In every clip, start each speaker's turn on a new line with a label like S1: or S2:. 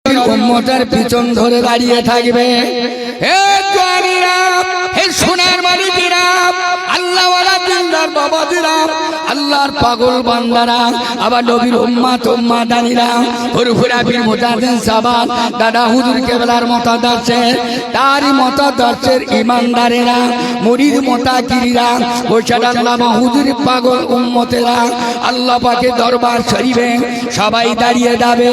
S1: উম্মতের পিছন ধরে দাঁড়িয়ে থাকবে। হে জওয়ানেরা, হে সোনার মালিকেরা, আল্লাহওয়ালা দিনদার বাবাজিরা, আল্লাহর পাগল বান্দারা, আবার নবীর উম্মত উম্মাদানিরা, ফুরফুরা পীর মুজাদ্দিদ সাবাত দাদা হুজুর কেবলার মতাদর্শে, তারই মতাদর্শের ইমানদারেরা, মুরিদ মুতাকিরা, বৈশাখ আল্লামা হুজুর পাগল উম্মতেরা, আল্লাহ পাকের দরবার শরীফে সবাই দাঁড়িয়ে যাবে।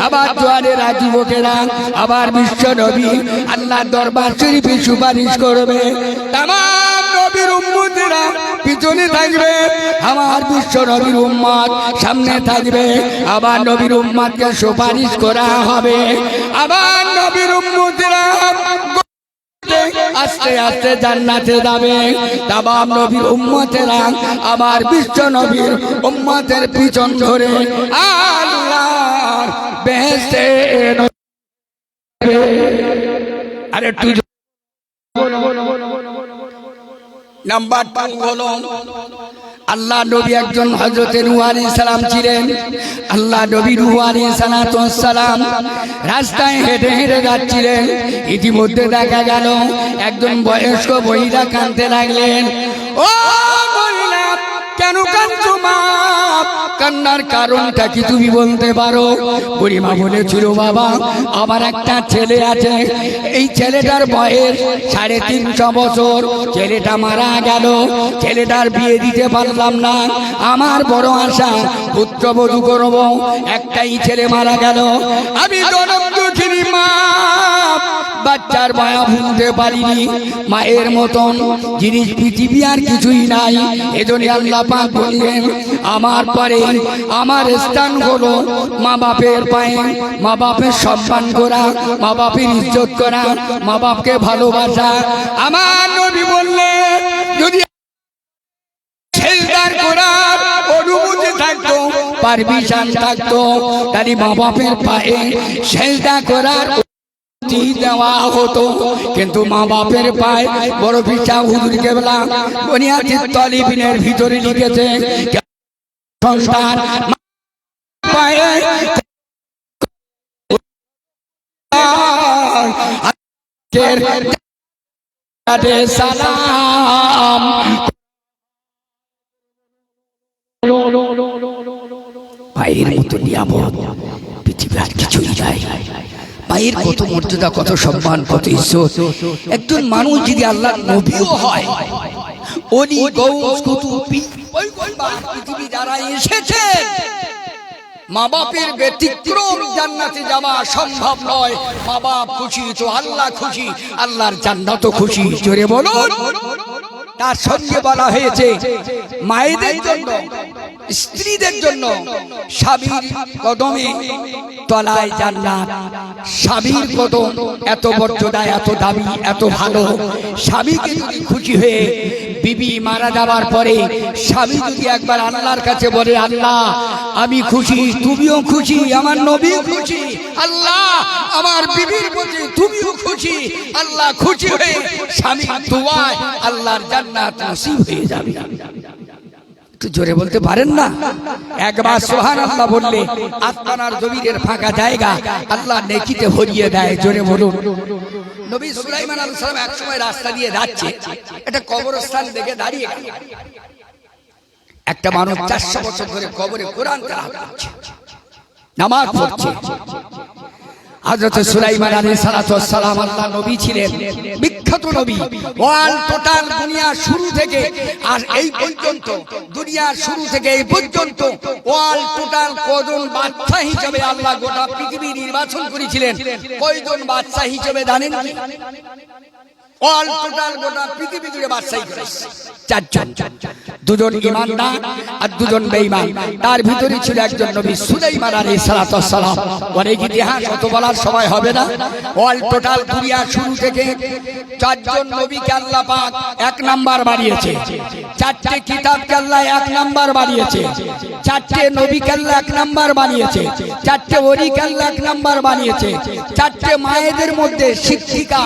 S1: আবার জওয়ানেরা, যুবকেরা, আবার বিশ্ব নবী আল্লাহর দরবার শরীফে সুপারিশ করবে। তামাম নবীর উম্মতেরা পিছনে থাকবে, আমার বিশ্ব নবীর উম্মত সামনে থাকবে। আবার নবীর উম্মতকে সুপারিশ করা হবে। আবার নবীর উম্মতেরা আস্তে আস্তে জান্নাতে যাবে। তামাম নবীর উম্মতেরা আবার বিশ্ব নবীর উম্মতের পিছন ধরে আল্লাহর বেহেশতে আরে একটু নাম্বার 2 হলো আল্লাহ নবী একজন হযরতে নূহ আলাইহিস সালাম ছিলেন। আল্লাহ নবী নূহ আলাইহিস সালাম রাস্তায় হেঁটে হেঁটে যাচ্ছিলেন। ইতিমধ্যে দেখা গেল একজন বয়স্ক মহিলা কাঁদতে লাগলেন। ও মহিলা, কেন কাঁদছো মা? কান্নার কারণটা কি তুমি বলতে পারো? বুড়িমা বলেছিল, বাবা, আমার একটা ছেলে আছে, এই ছেলেটার বয়স 350 বছর। ছেলেটা মারা গেল, ছেলেটার বিয়ে দিতে পারলাম না। আমার বড় আশা পুত্রবধূ করব, একটাই ছেলে মারা গেল। আমি জনম দুঃখিনী মা, বাচ্চার মায়া ভুলতে পারিনি। মায়ের মতন জিনিস পৃথিবী আর কিছুই নাই। এজন্য আল্লাহ পাক বললেন, আমার পরে আমার স্থান হলো মা বাপের পায়ে। মা বাপের সম্মান করা, মা বাপের ইজ্জত করা, মা বাপকে ভালোবাসা। আমার নবী বললেন, যদি সেজদা করার অনুমতি থাকতো, পারমিশন থাকতো, তাহলে মা বাপের পায়ে সেজদা করার দেওয়া হতো। কিন্তু মা বাপের পায়ে বড় পিতা হুজুর কেবলা বুনিয়াতুত তালিবিনের ভিতরে লিখেছে, সন্তান পায়ে সালাম। পায়ের মতো নিয়ামত পৃথিবীর আর কিছুই নাই। পায়ের কত মর্যাদা, কত সম্মান, কত ইজ্জত। একজন মানুষ যদি আল্লাহর নবীও হয়, ওলি গৌস কুতুব পৃথিবী যারা এসেছে, মা বাপের ব্যতিক্রম জান্নাতে যাওয়া সম্ভব নয়। মা বাপ খুশি তো আল্লাহ খুশি, আল্লাহর জান্নাতও খুশি। জোরে বলুন। তার সঙ্গে বলা হয়েছে, মায়েদের জন্য, স্ত্রীদের জন্য স্বামীর কদমে তলায় জান্নাত। স্বামীর কদম এত মর্যাদা, এত দামি, এত ভালো। স্বামীকে যদি খুশি হয়ে বিবি মারা যাওয়ার পরে স্বামী যদি একবার আল্লাহর কাছে বলে, আল্লাহ আমি খুশি, তুমিও খুশি, আমার নবীও খুশি, আল্লাহ আমার বিবির প্রতি তুমিও খুশি, আল্লাহ খুশি হয়ে স্বামী দোয়ায় আল্লাহর জান্নাত নসিব হয়ে যাবে। একটু জোরে বলতে পারেন না? একবার সুবহানাল্লাহ বললে আসমানের জমিনের ফাঁকা জায়গা আল্লাহ নেকিতে ভরিয়ে দেয়। জোরে বলুন। নবী সুলাইমান আলাইহিস সালাম এক সময় রাস্তা দিয়ে যাচ্ছে, একটা কবরস্থান দেখে দাঁড়িয়ে গেল। একটা মানুষ 400 বছর ধরে কবরে কোরআন তেলাওয়াত করছে, নামাজ পড়ছে। হযরত সুলাইমান আলাইহিস সালাম আল্লাহ নবী ছিলেন, বিখ্যাত নবী। ওয়াল টোটাল দুনিয়া শুরু থেকে আর এই পর্যন্ত, দুনিয়ার শুরু থেকে এই পর্যন্ত ওয়াল টোটাল কয়জন বাদশা হিসেবে আল্লাহ গোটা পৃথিবী নির্বাচন করেছিলেন? কয়জন বাদশা হিসেবে জানেন কি? অল টোটাল গোটা পৃথিবী জুড়ে বাদশাহী করেছে 4 জন। 2 জন ঈমানদার আর 2 জন বেঈমান। তার ভিতরে ছিল একজন নবী সুলাইমান আলাইহিস সালাম। অনেক ইতিহাস অত বলার সময় হবে না। অল টোটাল দুনিয়া শুরু থেকে 4 জন নবীকে আল্লাহ পাক 1 নাম্বার বানিয়েছে। 4টে কিতাবকে আল্লাহ 1 নাম্বার বানিয়েছে। 4টে নবীকে আল্লাহ 1 নাম্বার বানিয়েছে। 4টে ওলিকে আল্লাহ 1 নাম্বার বানিয়েছে। 4টে মায়েদের মধ্যে শিক্ষিকা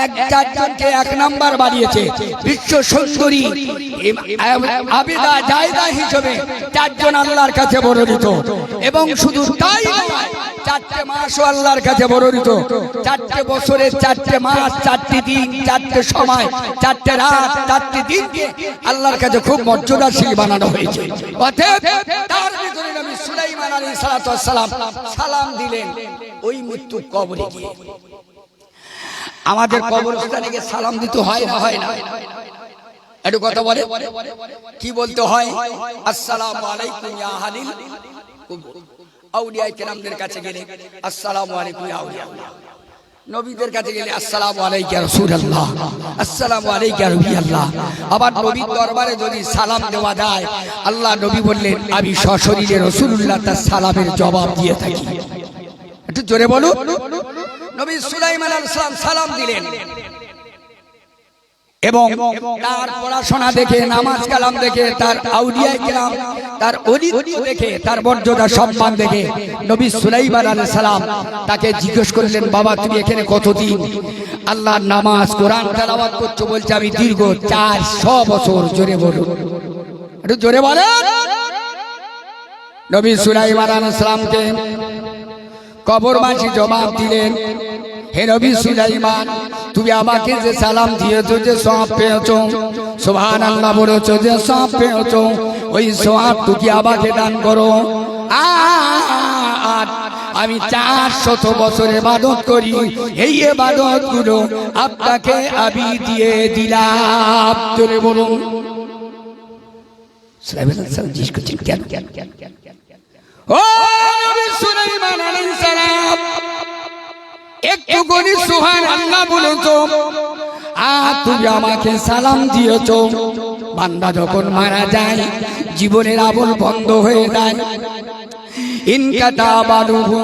S1: 1 4 ইসলামকে 1 নাম্বার বানিয়েছে, বিশ্ব সুন্দরী আবেদা জায়দা হিসেবে 4 জন আল্লাহর কাছে বর্ণিত। এবং শুধু তাই নয়, 4টে মাসও আল্লাহর কাছে বর্ণিত। 4টে বছরের 4টে মাস, 4টি দিন, 4টে সময়, 4টে রাত, 4টি দিনকে আল্লাহর কাছে খুব মর্যাদাশীল বানানো হয়েছে। অতএব তার ভিতরে নবী সুলাইমান আলাইহিস সালাতু ওয়াস সালাম সালাম দিলেন ওই মৃত্যু কবরে গিয়ে। আমাদের কবরস্থানে গিয়ে সালাম দিতে হয় না, হয় না? একটু কথা বলে, কি বলতে হয়? আসসালামু আলাইকুম ইয়া আহলিল কুবুর। আউলিয়া কেরামদের কাছে গেলে আসসালামু আলাইকুম ইয়া আউলিয়া আল্লাহ। নবীদের কাছে গেলে আসসালামু আলাইকা ইয়া রাসূলুল্লাহ, আসসালামু আলাইকা ইয়া নবিয়াল্লাহ। আবার নবীর দরবারে যদি সালাম দেওয়া যায়, আল্লাহ নবী বললেন আমি সশরীরে রাসূলুল্লাহ তার সালামের জবাব দিয়ে থাকি। একটু জোরে বলুন। নবী সুলাইমান আলাইহিস সালাম সালাম দিলেন এবং তার পড়াশোনা দেখে, নামাজ কালাম দেখে, তার আউলিয়া কেরাম, তার ওলিত্ব দেখে, তার মর্যাদা সম্মান দেখে নবী সুলাইমান আলাইহিস সালাম তাকে জিজ্ঞেস করলেন, বাবা তুমি এখানে কতদিন আল্লাহর নামাজ কোরআন তেলাওয়াত করছো? বলছে আমি দীর্ঘ 400 বছর। জোরে বলুন, একটু জোরে বলেন। নবী সুলাইমান আলাইহিস সালামকে কবরবাসী জবাব দিলেন, হে নবী সুলাইমান, তুমি আমাকে যে সালাম দিয়েছো, যে সওয়াব পেয়েছো, সুবহানাল্লাহ বলেছো, যে সওয়াব পেয়েছো, ওই সওয়াব তুমি আমাকে দান করো। আর আমি 400 বছর ইবাদত করি, এই ইবাদত গুলো আপনাকে আমি দিয়ে দিলাম। জোরে বলুন। সুলাইমান আলাইহিস সালাম জিজ্ঞেস করছেন কেন? ও নবী সুলাইমান আলাইহিস সালাম, একটু করে সুবহানাল্লাহ বলেছো, আর তুমি আমাকে সালাম দিয়েছো। বান্দা যখন মারা যায়, জীবনের আমল বন্ধ হয়ে যায়। ইনকাতাবালুহু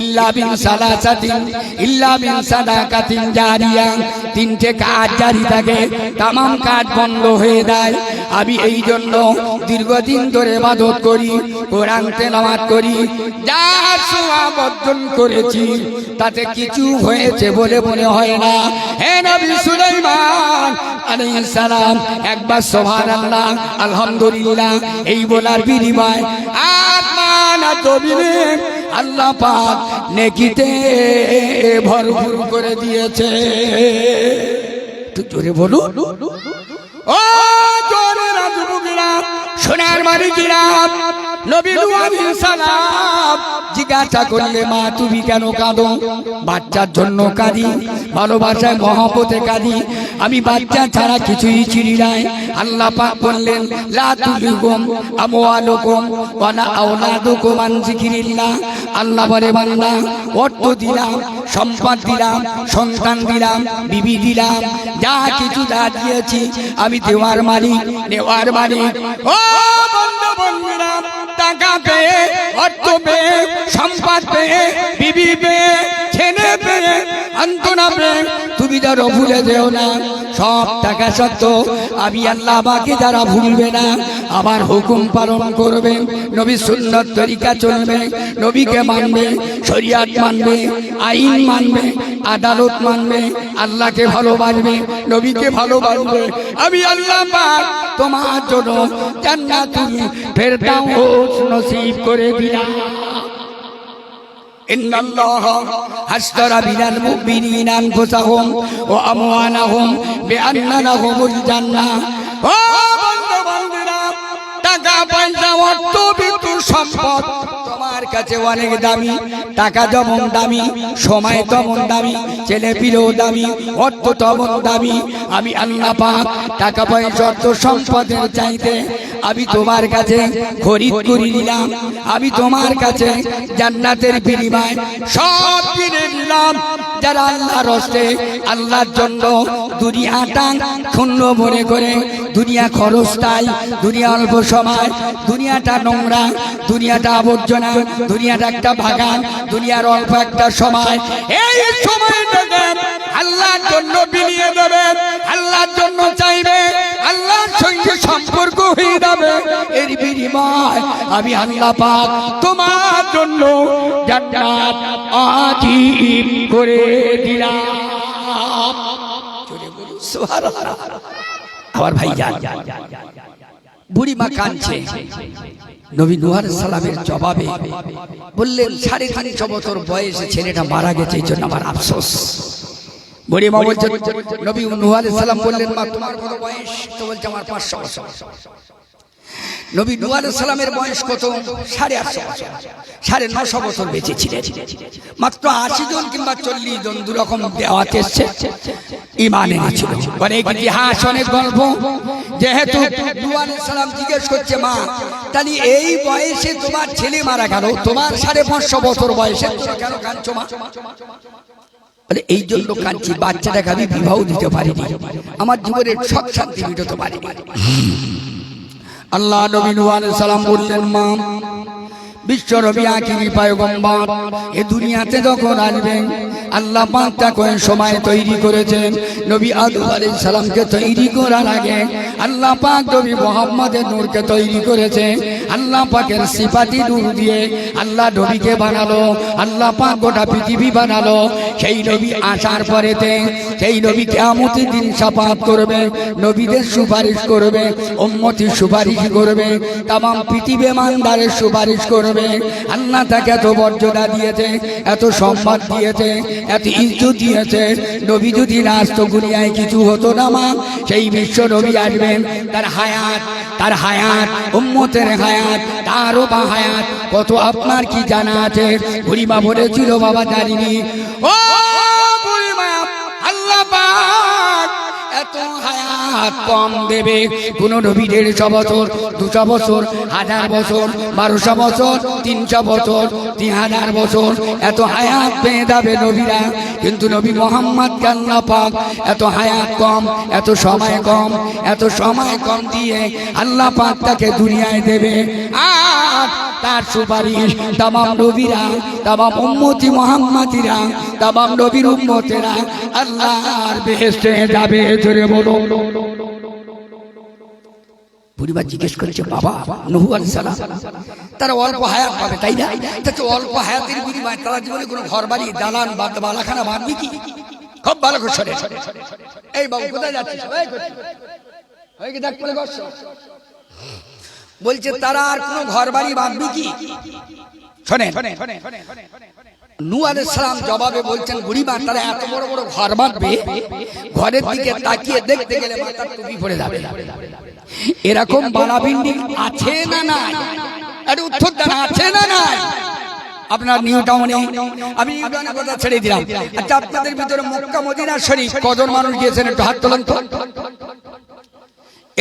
S1: ইল্লা বিন সালাসাতিন ইল্লা বিন সাদাকাতিন জারিয়া। 3টে কাজ জারি থাকে, তামাম কাজ বন্ধ হয়ে যায়। আমি এই জন্য দীর্ঘদিন ধরে ইবাদত করি, কোরআন তেলাওয়াত করি, যা সওয়াব অর্জন করেছি তাতে কিছু হয়েছে বলে মনে হয় না। হে নবী সুলাইমান আলাইহিস সালাম, একবার সুবহানাল্লাহ আলহামদুলিল্লাহ এই বলার বিনিময় আত্মানা তবিনে আল্লাহ পাক নেকিতে ভরপুর করে দিয়েছে। তো জোরে বলুন। ও জোরে রাজবুকেরা, সোনার মালিকেরা, নবী নূহ আলাইহিস সালাম জিজ্ঞাসা করলে, মা তুমি কেন কাঁদো? বাচ্চার জন্য কাঁদি, ভালোবাসায় মহব্বতে কাঁদি, আমি বাচ্চা ছাড়া কিছুই চিনি নাই। আল্লাহ পাক বললেন, লা তুলহিকুম আমওয়ালুকুম ওয়ালা আওলাদুকুম আন যিকরিল্লাহ। আল্লাহ বলে, বান্দা অর্থ দিলাম, সম্পদ দিলাম, সন্তান দিলাম, বিবি দিলাম, যা কিছু যা দিয়েছি আমি দেওয়ার মালিক, নেওয়ার মালিক। ও বন্ধু বন্ধুরা, টাকা পেয়ে, অর্থ পেয়ে, সম্পদ পেয়ে, বিবি পেয়ে, ছেলে পেয়ে, আন্তনা পেয়ে তুমি যারা ভুলে যেও না, সব টাকা সত্য আমি আল্লাহ আমাকে যারা ভুলবে না, আমার হুকুম পালন করবে, নবী সুন্নাত তরিকা চলবে, নবীকে মানবে, শরিয়াত মানবে, আইন মানবে, আদালত মানবে, আল্লাহকে ভালোবাসবে, নবীকে ভালোবাসবে, আমি আল্লাহ পাক তোমার জন্য জান্নাতুল ফেরদাউস নসিব করে দিলাম। ইন্নাল্লাহা হাসতারা বিনাল মুমিনিনা আনফুসাহুম ওয়া আমওয়ালাহুম বিআন্না লাহুমুল জান্নাহ। ও বন্ধু বান্ধবীরা, টাকা পয়সা, অর্থ, বিদ্যুৎ, সম্পদ তোমার কাছে অনেক দামি। টাকা যেমন দামি, সময় তেমন দামি, ছেলে পিলেও দামি, অর্থ তেমন দামি। আমি আল্লাহ পাক টাকা পয়সা, অর্থ, সম্পদের চাইতে আমি তোমার কাছে খরিদ করে নিলাম। আমি তোমার কাছে জান্নাতের বিনিময় সব কিনে নিলাম। যারা আল্লাহর রাস্তে, আল্লাহর জন্য দুনিয়াটা ক্ষুণ্ণ মনে করে, দুনিয়া খরচটাই, দুনিয়া অল্প সময়, দুনিয়াটা নোংরা, দুনিয়াটা আবর্জনা, দুনিয়াটা একটা বাগান, দুনিয়ার অল্প একটা সময়, এই সময়টাকে আল্লাহর জন্য বিলিয়ে দেবে, আল্লাহর জন্য চাইবে, আল্লাহর সঙ্গে সম্পর্ক হয়ে যাবে। এর বিনিময় আমি আল্লাহ পাক তোমার জন্য জান্নাত আজিব করে দিলাম। সুবহানাল্লাহ। আবার ভাই যান, বুড়ি মা কাঁদছে। নবী নূহ আলাইহিস সালামের জবাবে বললেন 3.5 বছর বয়সে ছেলেটা মারা গেছে, এই জন্য আমার আফসোস। বুড়ি মা বলছে, নবী নূহ আলাইহিস সালাম বললেন, মা তোমার কত বয়স? তো বলছে আমার 500 বছর। নবী নূহ আলাইহিস সালামের বয়স কত? 850 বছর, 950 বছর বেঁচে ছিলেন। মাত্র 80 জন কিংবা 40 জন দুরকম দেওয়াত এসেছে ঈমান এনেছিল। অনেক ইতিহাস, অনেক গল্প। যেহেতু নূহ আলাইহিস সালাম জিজ্ঞেস করছে, মা তাহলে এই বয়সে তোমার ছেলে মারা গেল, তোমার 550 বছর বয়সে তোমরা কেন কাঁদছো মা? বলে এই জন্য কাঁদছি, বাচ্চাটাকে আমি বিবাহ দিতে পারিনি, আমার জীবনের শখ শান্তি মিটাতে পারিনি। আল্লাহ নবী নূহ আলাইহিস সালাম বললেন, মা বিশ্ব নবী আখিরি পয়গম্বর এই দুনিয়াতে যখন আসবেন, আল্লাহ পাক তাকে সময় তৈরি করেছেন। নবী আদম আলাইহিস সালামকে তৈরি করার আগে আল্লাহ পাক নবী মুহাম্মদের নূরকে তৈরি করেছে। আল্লাহ পাকের সিফাতি নূর দিয়ে আল্লাহ নবীকে বানালো। আল্লাহ পাক গোটা পৃথিবী বানালো। সেই নবী আসার পরেতে সেই নবী কিয়ামতের দিন শাফাআত করবে, নবীদের সুপারিশ করবে, উম্মতির সুপারিশ করবে, তামাম পৃথিবী মানদারের সুপারিশ করবে। আল্লাহ তাকে এত মর্যাদা দিয়েছে, এত সম্মান দিয়েছে, এত ইজ্জত দিয়েছে। নবী যদি না আসতো দুনিয়ায় কিছু হতো না মা। সেই বিশ্ব নবী আসবেন, তার হায়াত উম্মতের হায়াত, তারও বা হায়াত কত আপনার কি জানা আছে? বুড়িমা বলেছিল, বাবা জানিনি। ও বুড়িমা, আল্লাহ পাক এত হায়াত কম দেবে কোন নবী 150 বছর, 200 বছর, 1000 বছর, 1200 বছর, 300 বছর, 3000 বছর এত হায়াত পেয়ে যাবে নবীরা। কিন্তু নবী মুহাম্মদ আল্লাহ পাক এত হায়াত কম, এত সময় কম, এত সময় কম দিয়ে আল্লাহ পাক তাকে দুনিয়ায় দেবে। আর তার সুপারিশ তামাম নবীরা, তামাম উম্মতি মুহাম্মাদিরা, তামাম নবীর উম্মতেরা আল্লাহর বেহেশতে যাবে। জোরে বলো। বুড়িমা জিজ্ঞেস করছে, বাবা নূহ আলাইহিস সালাম তারা অল্প হায়াত পাবে তাই না? তো অল্প হায়াতের বিনিময়ে তারা জীবনে কোনো ঘর বাড়ি, দালান বা বালাখানা বাঁধবে কি? খুব ভালো করে শোনে। এই বাবু কোথায় যাচ্ছিস? বলছে তারা আর কোনো ঘর বাড়ি বাঁধবে কি? শোনে, নূহ আলাইহিস সালাম জবাবে বলছেন, বুড়িমা তারা এত বড় বড় ঘর বাঁধবে, ঘরের দিকে তাকিয়ে দেখতে গেলে মাথার টুপি পড়ে যাবে। এরকম বালা বিল্ডিং আছে না নাই? আরে উত্তর দেন, আছে না নাই? আপনার নিউ টাউনে, আমি নিউ টাউনের কথা ছেড়ে দিলাম। আচ্ছা, আপনাদের ভিতরে মক্কা মদিনা শরীফ কজন মানুষ গিয়েছেন? একটু হাত তোলেন তো।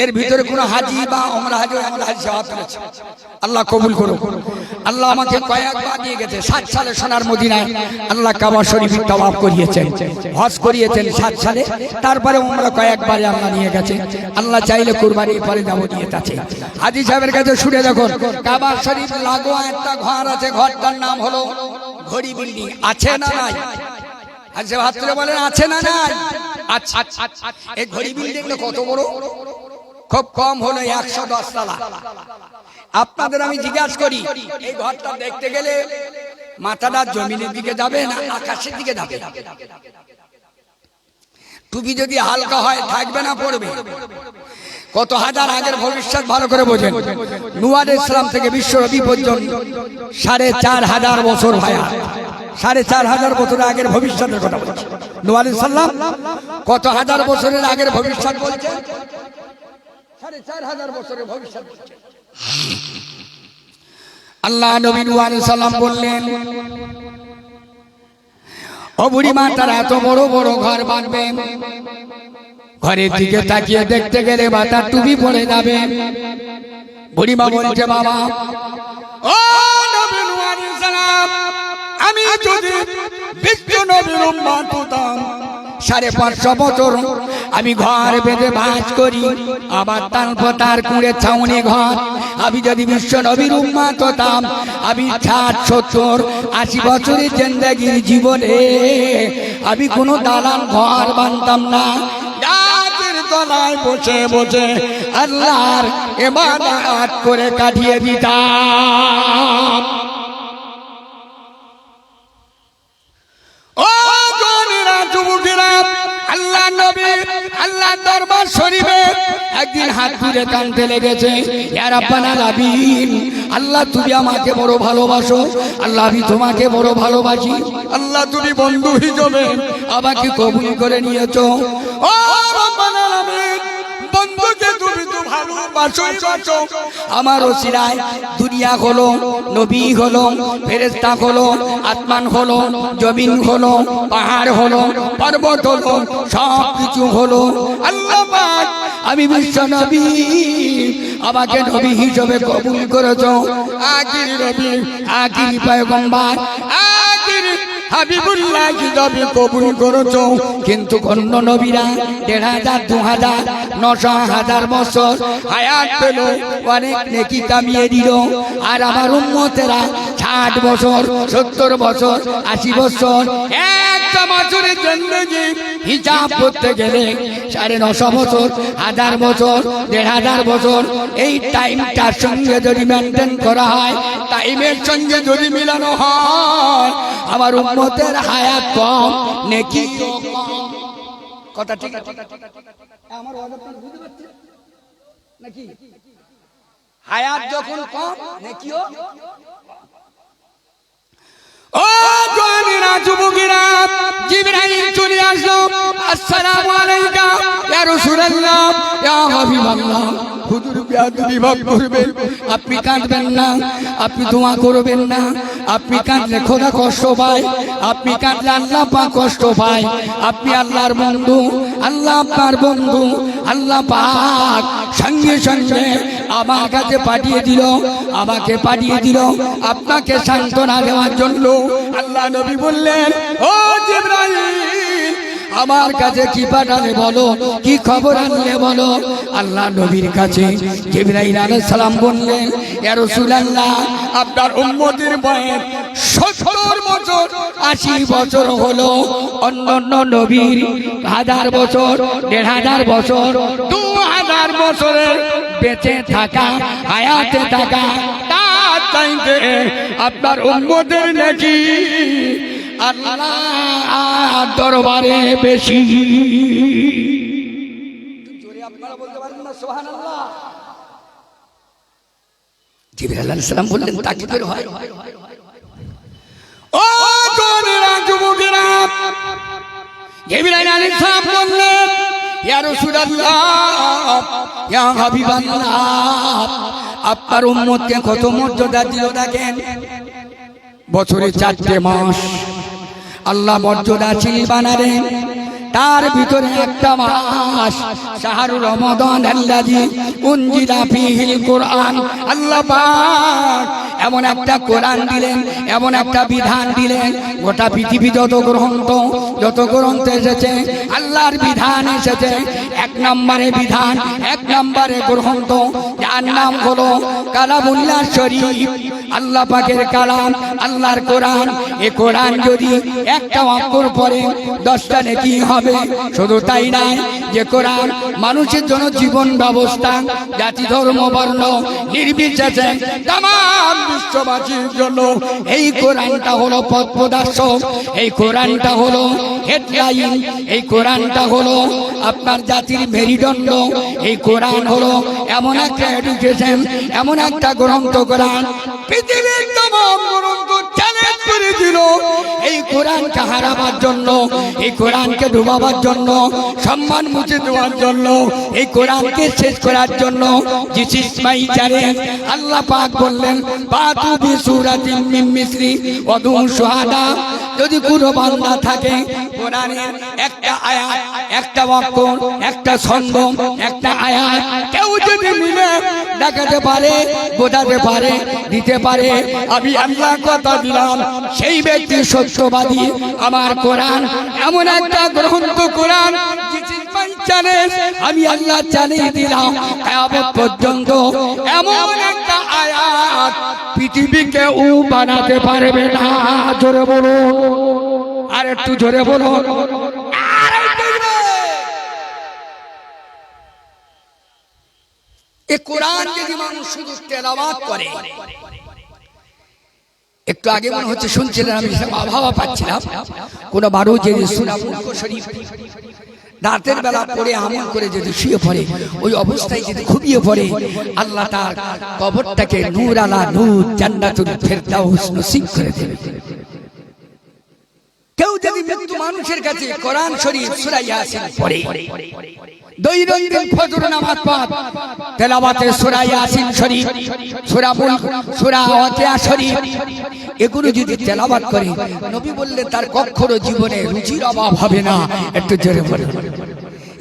S1: এর ভিতরে কোন হাজি বা ওমরা হাজি হাত তুলেছে? আল্লাহ কবুল করুন। আল্লাহ আমাকে কয়েকবার নিয়ে গেছে। 7 সালে সোনার মদিনায় আল্লাহ কাবা শরীফ তাওয়াফ করিয়েছেন, হজ করিয়েছেন 7 সালে। তারপরে ওমরা কয়েকবার আল্লাহ নিয়ে গেছে। আল্লাহ চাইলে কুরবানির পরে যাব নিয়ে আছে। হাজি সাহেবের কাছে শুনে দেখুন, কাবা শরীফ লাগোয়া একটা ঘর আছে, ঘরটার নাম হলো ঘড়ি বিল্ডিং। আছে না নাই? আচ্ছা হাত তুলে বলেন, আছে না নাই? আচ্ছা, এই ঘড়ি বিল্ডিংটা কত বড়? খুব কম হলো 110 তলা। আপনাদের আমি জিজ্ঞাসা করি, এই ঘরটা দেখতে গেলে মাথাটা জমিনের দিকে যাবে না আকাশের দিকে যাবে? টুপি যদি হালকা হয় থাকবে না পড়বে? কত হাজার আগের ভবিষ্যৎ ভালো করে বোঝেন। নূহ আলাইহিস সালাম থেকে বিশ্ব নবী পর্যন্ত 4500 বছর ভাইয়া, 4500 বছর আগের ভবিষ্যতের কথা বলছে। নূহ আলাইহিস সালাম কত হাজার বছরের আগের ভবিষ্যৎ বলছে? 4500 বছরের ভবিষ্যৎ। আল্লাহ নবী নূহ আলাইহিস সালাম বললেন, ও বুড়িমা তারা এত বড় বড় ঘর বাঁধবে, ঘরের দিকে তাকিয়ে দেখতে গেলে মাথার টুপি পড়ে যাবে। বুড়িমা বলছে, বাবা ও নবী নূহ আলাইহিস সালাম, আমি যদি বিশ্ব নবীর উম্মত হতাম 550 বছর আমি ঘর বেঁধে বাস করি, আবার তার কুঁড়ে ছাউনি ঘর। আমি যদি বিশ্ব নবীর উম্মত হতাম, আমি 60, 70, 80 বছরের জিন্দেগির জীবনে আমি কোনো দালান ঘর বানতাম না, গাছের তলায় বসে বসে আল্লাহর ইবাদত করে কাটিয়ে দিতাম। ও জনেরা যুবকেরা, আল্লাহ নবী আল্লাহ দরবার শরীফে একদিন হাত তুলে কাঁদতে লেগেছে, ইয়া রাব্বানাল আলামিন, আল্লাহ তুমি আমাকে বড় ভালোবাসো, আল্লাহ আমি তোমাকে বড় ভালোবাসি, আল্লাহ তুমি বন্ধু হিসেবে আমাকে কবুল করে নিয়েছো। ও রাব্বানাল আলামিন, বন্ধুকে তুমি তো ভালোবাসো, আমার ওসিলায় দুনিয়া হলো, নবী হলো, ফেরেশতা হলো, আসমান হলো, জমিন হলো, পাহাড় হলো, পর্বত হলো, সব কিছু হলো। আল্লাহ পাক আমি বিশ্ব নবী, আমাকে নবী হিসেবে কবুল করেছো, আখির নবী, আখির পয়গম্বর, আখির হাবিবুল্লাহ হিসেবে কবুল করেছো। কিন্তু অন্য নবীরা ১,৫০০, ২,০০০, ৯০০ বছর হায়াত পেল, অনেক নেকি কামিয়ে দিল, আর আমার উম্মতেরা ৬০ বছর, ৭০ বছর, ৮০ বছর, একটা বছরের জিন্দেগি হিসাব করতে গেলে ৯৫০ বছর, ১,০০০ বছর, ১,৫০০ বছর, এই টাইমটার সঙ্গে যদি মেনটেন করা হয়, টাইমের সঙ্গে যদি মিলানো হয়, আমার উম্মতের হায়াত কম, নেকি কম। কথা ঠিক আছে? আমার ওয়াদাটা বুঝতে পারছেন নাকি? হায়াত যখন কম, নেকিও। ও জওয়ানেরা, যুবকেরা, জিবরাইল চলে আসলো, আসসালামু আলাইকা ইয়া রাসূলুল্লাহ, ইয়া হাবিবাল্লাহ। হুজুর বেয়াদবি ভাব করবেন, আপনি কাঁদবেন না, আপনি দোয়া করবেন না, আপনি কাঁদলে খোদা কষ্ট পায়, আপনি কাঁদলে আল্লাহ পাক কষ্ট পায়। আপনি আল্লাহর বন্ধু, আল্লাহ আপনার বন্ধু, আল্লাহ পাক সঙ্গে সঙ্গে আমার কাছে পাঠিয়ে দিল, আমাকে পাঠিয়ে দিল আপনাকে সান্ত্বনা দেওয়ার জন্য। আল্লাহ নবী বললেন, ও জিবরাইল, আমার কাছে কি পাঠালে বলো, কি খবর আনলে বলো। আল্লাহ নবীর কাছে জিবরাইল আলাইহিস সালাম বললেন, ইয়া রাসূলুল্লাহ, আপনার উম্মতের বয়স ৭০ বছর, ৮০ বছর হলো, অন্যান্য নবীর ১,০০০ বছর, ১,৫০০ বছর, ২,০০০ বছরের বেঁচে থাকা, হায়াতে থাকা, তার চাইতে আপনার উম্মতের নাকি আল্লাহ দরবারে বেশি। আপনারা বলতে পারেন না সুবহানাল্লাহ? জিবরাইল আলাইহিস সালাম বললেন, তাকবীর হয়। ও জওয়ানেরা, যুবকেরা, জিবরাইল আলাইহিস সালাম বললেন, ইয়া রাসূলুল্লাহ, ইয়া হাবিবাল্লাহ, আপনার উম্মতকে কত মর্যাদা দিল দেখেন। বছরে ৪টে মাস আল্লাহ মর্যাদাশীল বানালেন, তার ভিতরে একটা মাস শাহরুর রমাদান আল্লাযী উনজিলা ফীহিল কোরআন। আল্লাহ পাক এমন একটা কোরআন দিলেন, এমন একটা বিধান দিলেন, গোটা পৃথিবী যত গ্রন্থ এসেছে, আল্লাহর বিধান এসেছে, ১ নম্বরে বিধান, ১ নম্বরে গ্রন্থ, যার নাম হলো কালামুল্লাহ শরীফ, আল্লাহ পাকের কালাম, আল্লাহর কোরআন। এ কোরআন যদি একটা অক্ষর পড়ে 10টা নেকি হবে। শুধু তাই নয়, যে কোরআন মানুষের জন্য জীবন ব্যবস্থা, জাতি ধর্ম বর্ণ নির্বিশেষে তাম বিশ্ববাসীর জন্য এই কোরআনটা হলো পথ প্রদর্শক, এই কোরআনটা হলো হেডলাইন, এই কোরআনটা হলো আপনার জাতির মেরুদণ্ড, এই কোরআন হলো এমন একটা এডুকেশন, এমন একটা গ্রন্থ, কোরআন পৃথিবীর तमाम গ্রন্থ চ্যালেঞ্জ করে দিল এই কোরআনকে হারাবার জন্য, এই কোরআনকে ডুবাবার জন্য, সম্মান মুছে দেওয়ার জন্য, এই কোরআনকে শেষ করার জন্য। This is my challenge. আল্লাহ পাক বললেন, ফাতু বিসূরাতিন মিন মিসলি ওয়াদু শুহাদা। যদি কোনো বান্দা থাকে কোরআনের একটা আয়াত, একটা বাক্য, একটা ছন্দ, একটা আয়াত কেউ যদি মিলে দেখাতে পারে, বোঝাতে পারে, দিতে পারে, আমি আল্লাহ কথা দিলাম সেই ব্যক্তি সত্যবাদী। আমার কোরআন এমন একটা গ্রন্থ, কোরআন আমি আল্লাহ চালিয়ে দিলাম কিয়ামত পর্যন্ত। এমন একটা আয়াত পৃথিবীকে ও বানাতে পারবে না। জোরে বলো, আর একটু জোরে বলো। এই কোরআন যদি মানুষ শুধু তেলাওয়াত করে, একটু আগে মনে হচ্ছে শুনছিলেন, আমি আবহাওয়া পাচ্ছিলাম, কোন বারো যে সূরা মুলক শরীফ রাতের বেলা পড়ে আমল করে যদি শুয়ে পড়ে, ওই অবস্থায় যদি ঘুমিয়ে পড়ে, আল্লাহ তার কবরটাকে নূর আলা নূর জান্নাতুল ফেরদাউস নসিব করে দেবে। কেউ যদি মৃত্যু মানুষের কাছে কোরআন শরীফ সূরা ইয়াসিন পড়ে, দৈনন্দিন ফজর নামাজ পড়, তেলাওয়াতে সূরা ইয়াসিন শরীফ, সূরা মুলক, সূরা ওয়াকিয়া শরীফ, এগুলো যদি তেলাওয়াত করে, নবী বললেন তার কখনো জীবনে রুচির অভাব হবে না। একটু জোরে বলুন।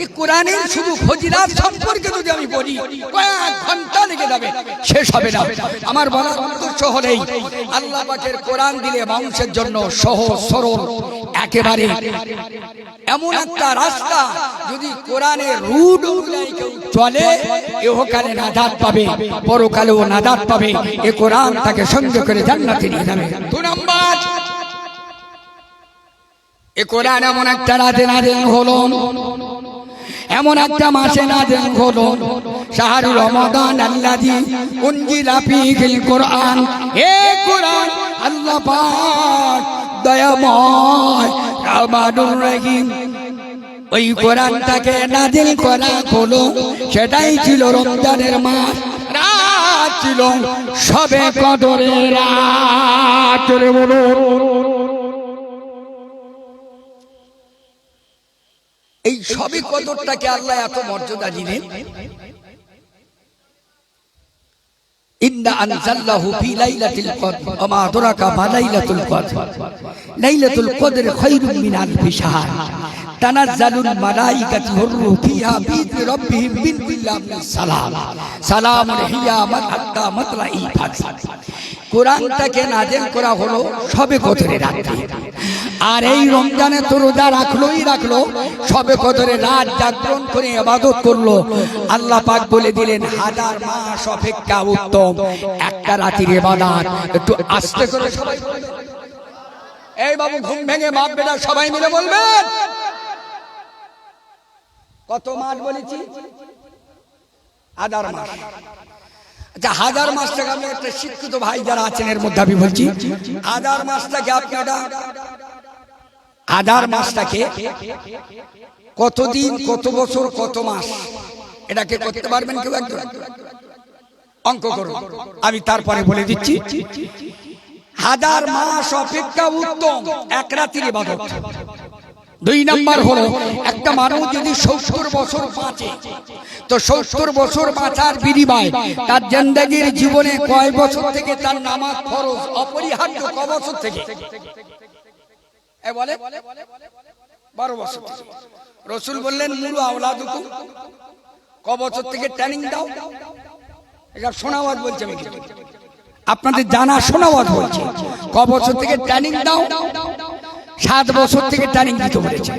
S1: এই কোরআনের শুধু ফজিলত সম্পর্কে যদি আমি বলি, কয়েক ঘন্টা লেগে যাবে, শেষ হবে না। আমার বলার উদ্দেশ্য হলেই আল্লাহ পাকের কোরআন দিলে মানুষের জন্য সহজ সরল, একেবারে এমন একটা রাস্তা, যদি কোরআনের রুট অনুযায়ী কেউ চলে, ইহকালে নাজাত পাবে, পরকালেও নাজাত পাবে। এই কোরআন তাকে সঙ্গে করে জান্নাতে নিয়ে যাবে। 2 নাম্বার, এই কোরআন এমন একটা রাতে নাযিল হলো, এমন একটা মাসে নাযিল হলো, শাহরুর রমাদান আল্লাযী উনজিলা ফীহিল কোরআন। এই কোরআন আল্লাহ পাক দয়াময় রহমানুর রহিম, ওই কোরআনটাকে নাযিল করা হলো, সেটাই ছিল রমজানের মাস, রাত ছিল শবে কদরের রাত। এই শবে কদরটাকে আল্লাহ এত মর্যাদা দিলেন, ইন্না আনজালনাহু ফি লাইলাতিল কদর ওয়া মা আদরাকা মা লাইলাতুল কদর লাইলাতুল কদর খায়রুম মিন আলফি শাহর তানাজ্জালুল মালাইকাতু ওয়ার-রূহু ফিহা বিইذনি রাব্বিহিম মিন কুল্লি আমরিন সালাম সালামুন হিয়া হাত্তা মাতলাইল ফাজর। কোরআনটাকে নাযিল করা হলো শবে কদরের রাতে, আর এই রমজানে তো রোজা রাখলোই রাখলো, শবে কদরের রাত জাগরণ করে ইবাদত করলো। আল্লাহ পাক বলে দিলেন 1000 মাস অপেক্ষা উত্তম একটা রাতের ইবাদত। একটু আস্তে করে সবাই বলবেন, এই বাবু ঘুম ভেঙে বাপ বেটা সবাই মিলে বলবেন, কত মাস বলেছি? 1000 মাস। আচ্ছা, 1000 মাসটাকে আমি একটা শিক্ষিত ভাই যারা আছেন এর মধ্যে আমি বলছি, 1000 মাসটাকে আপনারা 1000 মাসটাকে কতদিন, কত বছর, কত মাস, এটাকে করতে পারবেন কেউ একজন? অঙ্ক করুন, আমি তারপরে বলে দিচ্ছি। 1000 মাস অপেক্ষা উত্তম এক রাতের ইবাদত। 2 নাম্বার হলো, একটা মানুষ যদি 70 বছর বাঁচে, তো 70 বছর বাঁচার বিনিময়ে তার জিন্দেগির জীবনে কয় বছর থেকে তার নামাজ ফরজ অপরিহার্য, ক বছর থেকে? বলে 12 বছর। রাসূল বললেন মুরু আওলাদুকুম, ক বছর থেকে ট্রেনিং দাও। এটা শোনাওয়াজ বলছে, আমি আপনাদের জানা শোনাওয়াজ বলছি। ক বছর থেকে ট্রেনিং দাও? 7 বছর থেকে ট্রেনিং দিতে বলেছে।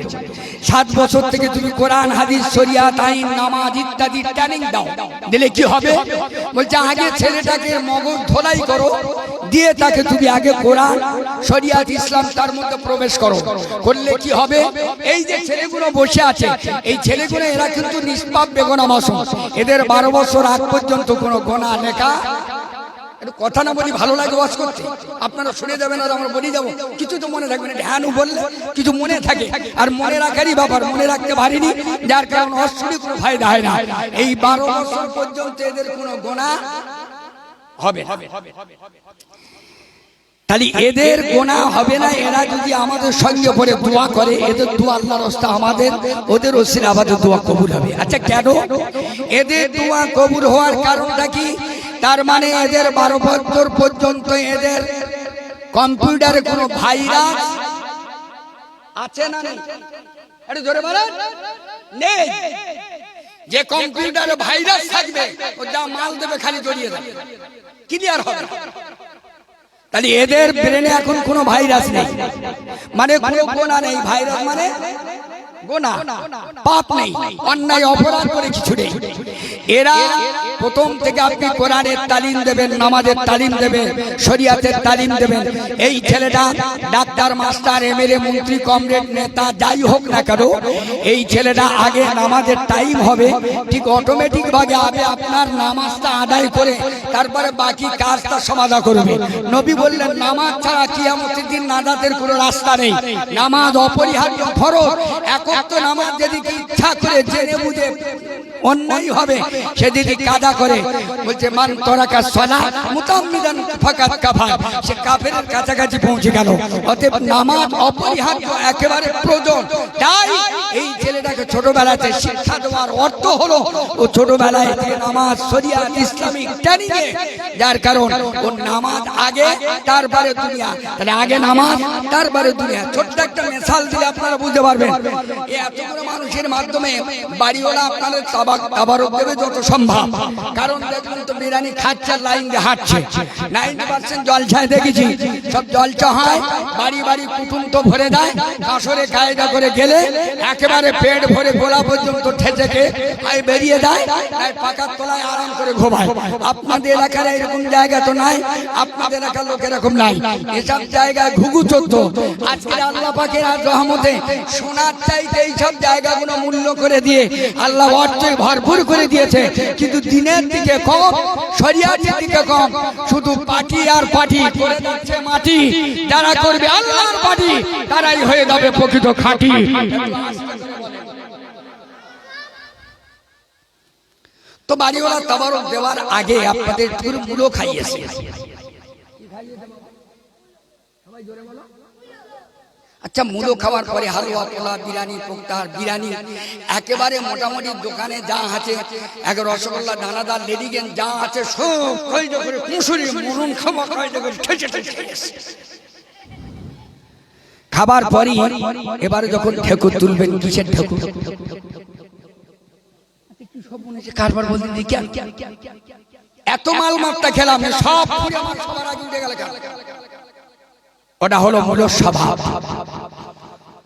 S1: 7 বছর থেকে তুমি কোরআন হাদিস শরিয়াত আইন নামাজ ইত্যাদি ট্রেনিং দাও। দিলে কি হবে? বলছে আগে ছেলেটাকে মগজ ধোলাই করো, দিয়ে তাকে তুমি আগে কোরআন শরিয়াত ইসলাম তার মধ্যে প্রবেশ করো। করলে কি হবে? এই যে ছেলেগুলো বসে আছে, এই ছেলেগুলো এরা কিন্তু নিষ্পাপ বেগুনা মাসুম, এদের 12 বছর আগ পর্যন্ত কোনো গোনা লেখা। কথা না বলি ভালো লাগে ওয়াজ করতে, আপনারা শুনে যাবেন আর আমরা বলি যাবো, কিছু তো মনে থাকবে না। ধ্যানও বললে কিছু মনে থাকে, আর মনে রাখারই ব্যাপার, মনে রাখতে পারিনি, যার কারণ অশুনি কোনো ফায়দা হয় না। এই 12 বছর পর্যন্ত এদের কোনো গোনা হবে না। তাহলে এদের গোনা হবে না। এরা যদি আমাদের সঙ্গে পড়ে দোয়া করে, এদের দোয়া আল্লাহর রাস্তা আমাদের ওদের ওসিলা আমাদের দোয়া কবুল হবে। আচ্ছা, কেন এদের দোয়া কবুল হওয়ার কারণটা কি? তার মানে এদের 12 বছর পর্যন্ত এদের কম্পিউটারে কোনো ভাইরাস আছে না নেই? একটু জোরে বলেন, নেই। যে কম্পিউটারে ভাইরাস থাকবে, ও যা মাল দেবে খালি জড়িয়ে যাবে, ক্লিয়ার হবে। তাহলে এদের ব্রেনে এখন কোনো ভাইরাস নেই, মানে কোনো গোনা নেই। ভাইরাস মানে গোনা, পাপ নেই, অন্যায় অপরাধ করে কিছু নেই। এরা প্রথম থেকে আপনি কোরআনের তালিম দেবেন, নামাজের তালিম দেবেন, শরিয়াতের তালিম দেবেন। এই ছেলেটা ডাক্তার, মাস্টার, এমএলএ, মন্ত্রী, কমরেড, নেতা যাই হোক না কেন, এই ছেলেটা আগে নামাজের টাইম হবে, ঠিক অটোমেটিক ভাবে আগে আপনার নামাজটা আদায় করে তারপরে বাকি কাজটা সমাধা করবে। নবী বললেন নামাজ ছাড়া কিয়ামতের দিন নাজাতের কোনো রাস্তা নেই। নামাজ অপরিহার্য ফরজ। ওয়াক্ত নামাজ যেদিকে ইচ্ছা করে জেনে বুঝে অন্যায় হবে সেদিকে কাদা করে বলছে মান তরাকা সালাত মুতাম্মিদান ফাকাত কাফার, সে কাফেরের কাছাকাছি পৌঁছে গেল। অতএব নামাজ অপরিহার্য, একেবারে প্রয়োজন। তাই এই ছেলেটাকে ছোটবেলাতে শিক্ষা দেওয়ার অর্থ হলো ও ছোটবেলায় নামাজ শরিয়াত ইসলামিক ট্রেনিং এ, যার কারণ ও নামাজ আগে তারপরে দুনিয়া। তাহলে আগে নামাজ তারপরে দুনিয়া। ছোট্ট একটা মিসাল দিলে আপনারা বুঝতে পারবেন। এই এতগুলো মানুষের মাধ্যমে বাড়িওয়ালা আপনাদের তাবারক দেবে যত সম্ভব। কারণ দেখুন তো বিরিয়ানি খাচ্ছে লাইন দিয়ে হাঁটছে, 90% জলছায় দেখেছি। সব জলচা হয়, বাড়ি বাড়ি কুটুম তো ভরে দেয়, কাসরে কায়দা করে গেলে একেবারে পেট ভরে গোলা পর্যন্ত ঠেচেকে বেরিয়ে দেয়, তাই পাকার তলায় আরাম করে ঘুমায়। আপনাদের এলাকার এরকম জায়গা তো নাই, আপনাদের এলাকার লোক এরকম নাই। এসব জায়গায় ঘুঘু চোদ্দ। আজকে আল্লাহ পাকের রহমতে সোনার চাইতে এইসব জায়গাগুলো মূল্য করে দিয়ে আল্লাহ অর্থে ভরপুর করে দিয়েছে, কিন্তু দিনের দিকে কম, শরিয়াতের দিকে কম। শুধু পার্টি আর পার্টি করে দিচ্ছে মাটি। যারা করবে আল্লাহর পার্টি তারাই হয়ে যাবে প্রকৃত খাঁটি। তো বাড়িওয়ালা তাবারক দেওয়ার আগে আপনাদের মূলো খাইয়েছে। আচ্ছা, মূলো খাওয়ার পরে হালুয়া, পোলা, বিরিয়ানি, পোক্তার বিরিয়ানি একেবারে মোটামুটি দোকানে যা আছে, এক রসগোল্লা, দানাদার, লেডিকেন যা আছে সব কয়টা করে মুসুরি মুরুন খাওয়া কয়টা করে ঠেচে ঠেচে খাবার পরই এবারে যখন ঠেকুর তুলবেন, কিসের ঠেকুর? কারবার বলতে এত মাল মাত্রা খেলাম সব সবার আগে উঠে গেল। ওটা হলো মূল স্বভাব,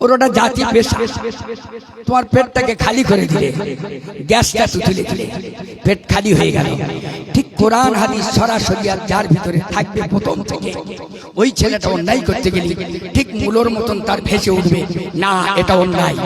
S1: ওটা জাতি পেশা। তোমার পেটটাকে খালি করে দিলে, গ্যাসটা তুলে দিলে পেট খালি হয়ে গেল। ঠিক কোরআন হাদিস সরাসরি আর যার ভিতরে থাকবে প্রথম থেকে, ওই ছেলেটা অন্যায় করতে গেলে ঠিক মূলর মতন তার ভেসে উঠবে, না এটা অন্যায়,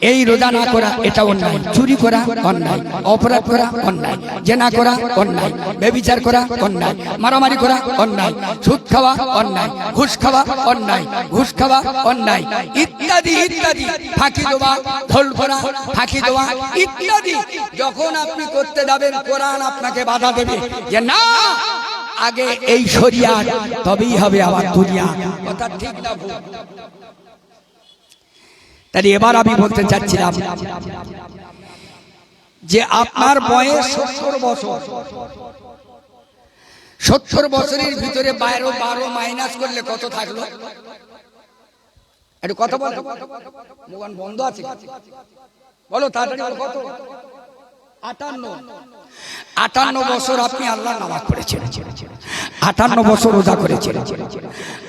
S1: এই রোজা না করা এটা অন্যায়, চুরি করা অন্যায়, অপরাধ করা অন্যায়, জেনা করা অন্যায়, ব্যভিচার করা অন্যায়, মারামারি করা অন্যায়, সুদ খাওয়া অন্যায়, ঘুষ খাওয়া অন্যায়, ঘুষ খাওয়া অন্যায়, ইত্যাদি ইত্যাদি, ফাঁকি দেওয়া, ঢোল করা, ফাঁকি দেওয়া ইত্যাদি। যখন আপনি করতে যাবেন কোরআন আপনাকে বাধা দেবে যে না, আগে এই শরিয়াত, তবেই হবে আবার দুনিয়া। কথা ঠিক না ভুল? তাই এবার আমি বলতে চাচ্ছিলাম যে আপনার বয়স 70 বছর, 70 বছরের ভিতরে 12 মাইনাস করলে কত থাকলো? একটু কথা বলো, মোবাইল বন্ধ আছে, বলো তাড়াতাড়ি বলো, কত? 58 বছর আপনি আল্লাহর নামাজ পড়েছেন, 58 বছর রোজা করেছেন,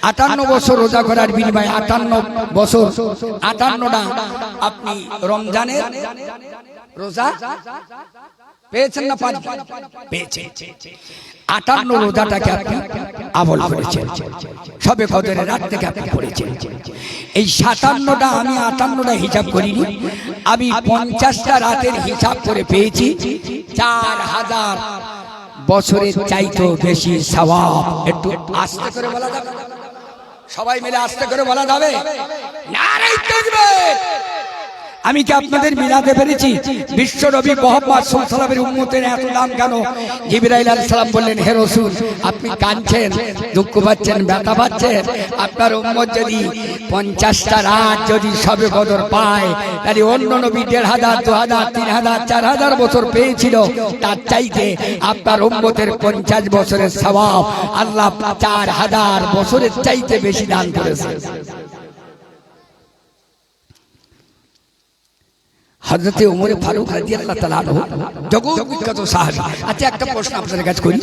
S1: 58 বছর রোজা করার বিনিময়ে 58 বছর, 58টা আপনি রমজানের রোজা পেয়েছেন না পেয়েছেন? 58 রোজাটাকে আপনি আমল করেছেন, সবে কদরের রাত থেকে আপনি পড়েছেন। এই 57টা, আমি 58টা হিসাব করিনি, আমি 50টা রাতের হিসাব করে পেয়েছি 4000 বছরের চাইতেও বেশি সওয়াব। একটু আস্তে করে বলা যাবে? সবাই মিলে আস্তে করে বলা যাবে? নারে তাকবীর! আমি কি আপনাদের মিলাতে পেরেছি? বিশ্ব নবী মুহাম্মদ সাল্লাল্লাহু আলাইহি ওয়াসাল্লামের উম্মতের এত দাম কেন? জিবরাইল আলাইহিস সালাম বললেন, হে রাসূল, আপনি কাঁদছেন, দুঃখ পাচ্ছেন, ব্যথা পাচ্ছেন, আপনার উম্মত যদি 50টা রাত যদি সবে কদর পায়, তাহলে অন্য নবী 1500, 2000, 3000, 4000 বছর পেয়েছিল, তার চাইতে আপনার উম্মতের 50 বছরের সওয়াব আল্লাহ 4000 বছরের চাইতে বেশি দান করেছেন। হযরতে ওমর ফারুক রাদিয়াল্লাহু তাআলা আনহু জগৎ বিখ্যাত সাহাবী। আচ্ছা, একটা প্রশ্ন আপনাদের কাছে করি,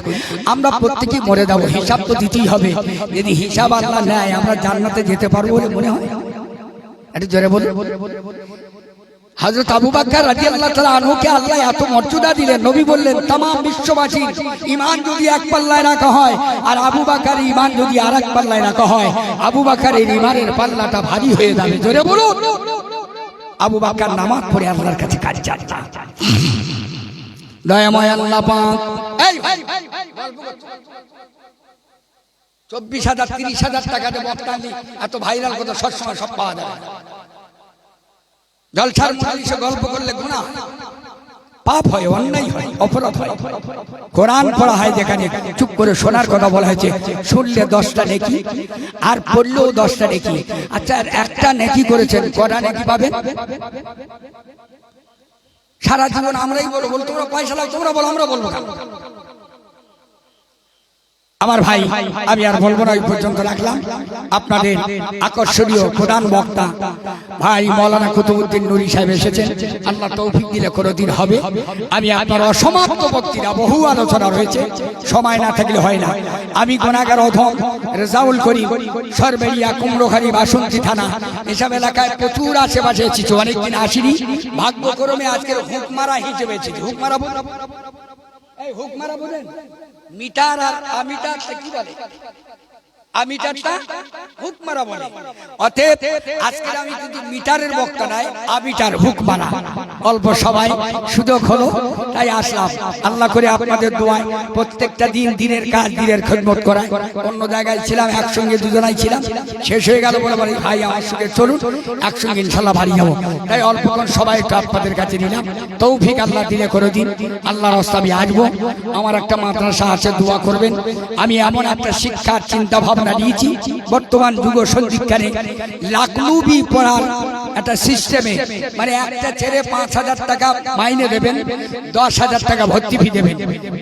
S1: আমরা প্রত্যেকেই মরে যাব, হিসাব তো দিতেই হবে। যদি হিসাব আল্লাহ নেয়, আমরা জান্নাতে যেতে পারবো বলে মনে হয়? একটু জোরে বলুন। হযরত আবু বকর রাদিয়াল্লাহু তাআলা আনহুকে আল্লাহ এত মর্যাদা দিলেন, নবী বললেন तमाम বিশ্ববাসীর ঈমান যদি এক পাল্লায় রাখা হয় আর আবু বকরের ঈমান যদি আরেক পাল্লায় রাখা হয়, আবু বকরের ঈমানের পাল্লাটা ভারী হয়ে যাবে। জোরে বলুন। আবু বকর নামাজ পড়ে আল্লাহর কাছে কাজ চাচ্ছেন, দয়াময় আল্লাহ পাক। এই 24,000 30,000 টাকা দিয়ে বক্তা এত ভাইরাল কথা সবসময় সব পাওয়া যায়। জলসার মজলিসে গল্প করলে গুনাহ, পাপ হয়, অন্যায় হয়, অপরাধ হয়। কোরআন পড়া হয় যেখানে চুপ করে শোনার কথা বলা হয়েছে, শুনলে 10টা নেকি আর পড়লেও 10টা নেকি। আচ্ছা, একটা নেকি করেছেন, কটা নেকি পাবেন? সারা জীবন আমরাই বলবো, তোমরা পয়সা লাগ, তোমরা বলো, আমরা বলবো না। আমার ভাই, আমি আর বলবো না, এই পর্যন্ত রাখলাম। আপনাদের আকর্ষণীয় প্রধান বক্তা ভাই মাওলানা কুতুবউদ্দিন নুরী সাহেব এসেছেন। আল্লাহ তৌফিক দিলে কোনোদিন হবে। আমি আপনার অসমাপ্ত বক্তৃতা, বহু আলোচনা রয়েছে, সময় না থাকলে হয় না। আমি গুনাহগার অধম রেজাউল করি, সরবেরিয়া, কুমড়োখালি, বাসন্তী থানা এসব এলাকায় প্রচুর আশেপাশে এসেছি, অনেকদিন আসিনি। ভাগ্যক্রমে আজকের হুকমারা হিসেবে এসেছি। হুকমারা বলেন, এই হুকমারা বলেন, মিটার আর আমিটারটা কি বলে? আমিটারটা হুকমারা বলে। অতএব আজকে আমি কিন্তু মিটারের বক্তা নাই, আমিটার হুকমারা। অল্প সবাই সুযোগ হলো তাই আসলাম। আল্লাহ করে আপনাদের দোয়ায় প্রত্যেকটা দিন দিনের কাজ, দিনের খেদমত করায়। অন্য জায়গায় ছিলাম, একসঙ্গে দুজনাই ছিলাম, শেষ হয়ে গেল বলে বলি ভাই আমার সঙ্গে চলুন, একসঙ্গে ইনশাল্লাহ বাড়ি যাবো। তাই অল্পক্ষণ সবাই একটু আপনাদের কাছে নিলাম। তৌফিক আল্লাহ দিলে করে দিন, আল্লাহর রাস্তা আমি আসবো। আমার একটা মাদ্রাসা আছে, দোয়া করবেন। আমি এমন একটা শিক্ষার চিন্তা ভাবনা নিয়েছি, বর্তমান যুগ সন্ধিক্ষণে লাকলুবি পড়ার একটা সিস্টেমে, মানে একটা ছেলে 5,000 টাকা মাইনে দেবেন, 10,000 টাকা ভর্তি ফি দেবেন।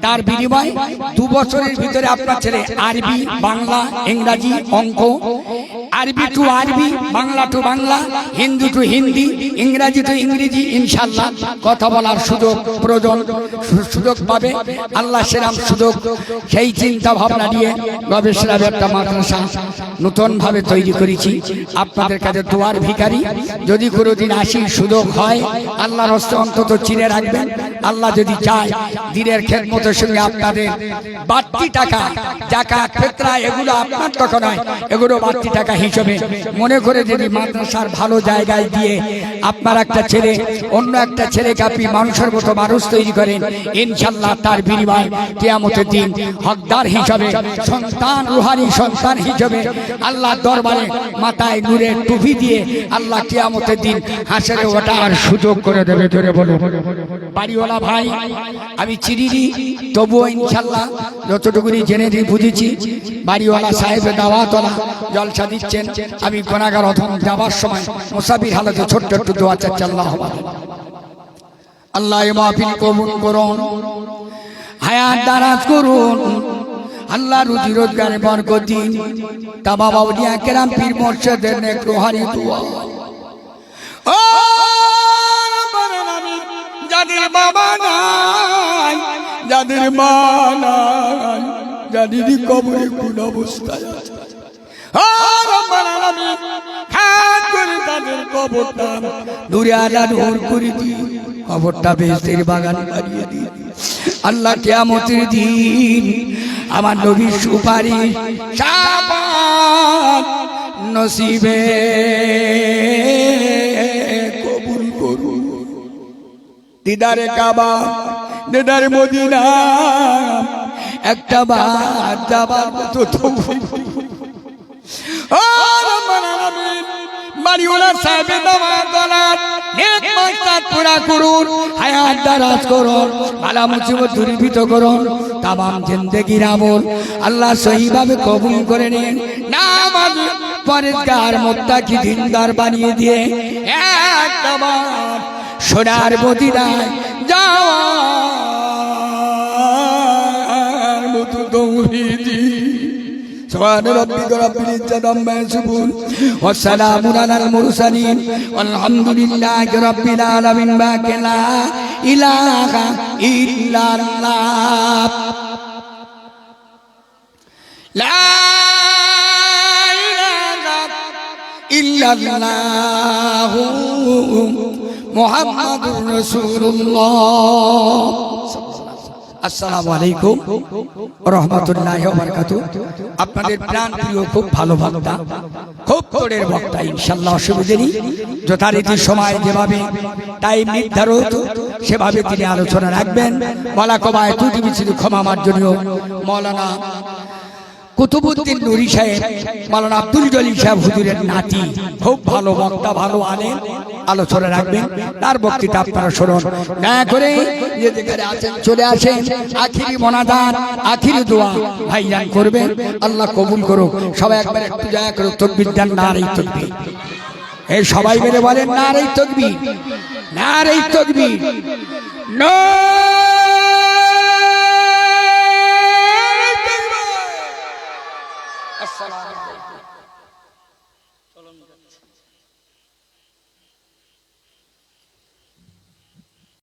S1: তার বিনিময়ে 2 বছরের ভিতরে আপনার ছেলে আরবি, বাংলা, ইংরাজি, অঙ্ক, আরবি টু আরবি, বাংলা টু বাংলা, হিন্দি টু হিন্দি, ইংরাজি টু ইংরেজি, ইনশাআল্লাহ কথা বলার সুযোগ প্রয়োজন সুযোগ পাবে। আল্লাহ সেরাম সুযোগ, সেই চিন্তা ভাবনা নিয়ে গবেষণা একটা মাদ্রাসা নতুন ভাবে তৈরি করেছি। আপনাদের কাছে দোয়ার ভিখারি, যদি কোনোদিন আসি সুযোগ হয়, আল্লাহর হস্তে অন্তত চিনে রাখবেন। আল্লাহ যদি চায় দিনের খেদমতের সঙ্গে আপনাদের বাড়তি টাকা, যাকাত, ফিতরা, এগুলো আপনার টাকা নয়, এগুলো বাড়তি টাকা হিসেবে মনে করে যদি মাদ্রাসার ভালো জায়গায় দিয়ে আপনার একটা ছেলে অন্য একটা ছেলেকে আপনি মানুষের মতো মানুষ তৈরি করেন, ইনশাআল্লাহ তার বিনিময়ে কিয়ামতের দিন হকদার হিসাবে, সন্তান, রুহানি সন্তান হিসেবে আল্লাহর দরবারে মাথায় নূরের টুপি দিয়ে আল্লাহ কিয়ামতের দিন হাসরে ওঠার সুযোগ করে দেবে। ধরে বলো বাড়িওয়ালা ভাই, আমি চিনিনি, তবুও ইনশাআল্লাহ যতটুকুনি জেনেছি বুঝেছি, বাড়িওয়ালা সাহেবের দাওয়াতওয়ালা জলসা দিচ্ছেন। আমি গুনাহগার অধম যাবার সময় মুসাফির হালতে ছোট্ট একটু দোয়া চাচ্ছি। আল্লাহ এই মাহফিল কবুল করুন, হায়াত দারাজ করুন, আল্লাহ রুজি রোজগারে বরকত দিন। তা বাবা উলিয়া কেরাম, পীর মুর্শিদের নেক রুহানি দোয়া। ও যাদের বাবা নাই, যাদের মা নাই, যাদের কবরে কোন অবস্থায় আছে, ও রব্বুল আলামিন খাস করে তাদের কবরটা নূরে আলা নূর করে দিন, কবরটা বেহেশতের বাগান বানিয়ে দিন। আল্লাহ কিয়ামতের দিন আমার নবীর সুপারিশ শাফাত নসিবে কবুল করুন। দিদারে কাবা, দিদারে মদিনা, একটা বার যাবার মতো তৌফিক ও রব্বুল আলামিন। বাড়িওয়ালা সাহেবের দাওয়াত নেক মাকসাদ পুরা করুন, হায়াত দারাজ করুন, বালা মুসিবত দূরীভূত করুন, তামাম জিন্দেগির আমল আল্লাহ সহিভাবে কবুল করে নিন। নামাজি পরেজগার মুত্তাকি দিনদার বানিয়ে দিয়ে একবার সোনার মদিনায় যাওয়ার মতো তৌফিক দিন। سبحان ربك رب العزة عما يصفون والسلام على المرسلين والحمد لله رب العالمين. لا إله إلا الله، لا إله إلا الله محمد رسول الله. আসসালামু আলাইকুম ওয়া রাহমাতুল্লাহি ওয়া বারাকাতুহু। আপনাদের প্রাণ প্রিয় খুব ভালো বক্তা, খুব কোরের বক্তা, ইনশাআল্লাহ অসুবিধা নেই। যথারীতি সময় যেভাবে টাইম নির্ধারিত সেভাবে তিনি আলোচনা রাখবেন। বলা কবায় ত্রুটি বিচ্যুতি ক্ষমা আমার জন্য। মাওলানা কুতুবউদ্দিন নুরি সাহেব, মাওলানা আব্দুল জলিল সাহেব হুজুরের নাতি, খুব ভালো বক্তা, ভালো আলেম, আলোচনা রাখবেন। তার বক্তৃতা আপনারা শুনুন। দয়া করে যে যেখানে আছেন চলে আসেন। আখিরি মোনাজাত, আখিরি দোয়া ভাইজান করবেন। আল্লাহ কবুল করুক। সবাই একবার একটু দয়া করে তাকবীর দেন, নারে তাকবীর। এই সবাই মিলে বলেন নারে তাকবীর, নারে তাকবীর, আসসালামু আলাইকুম।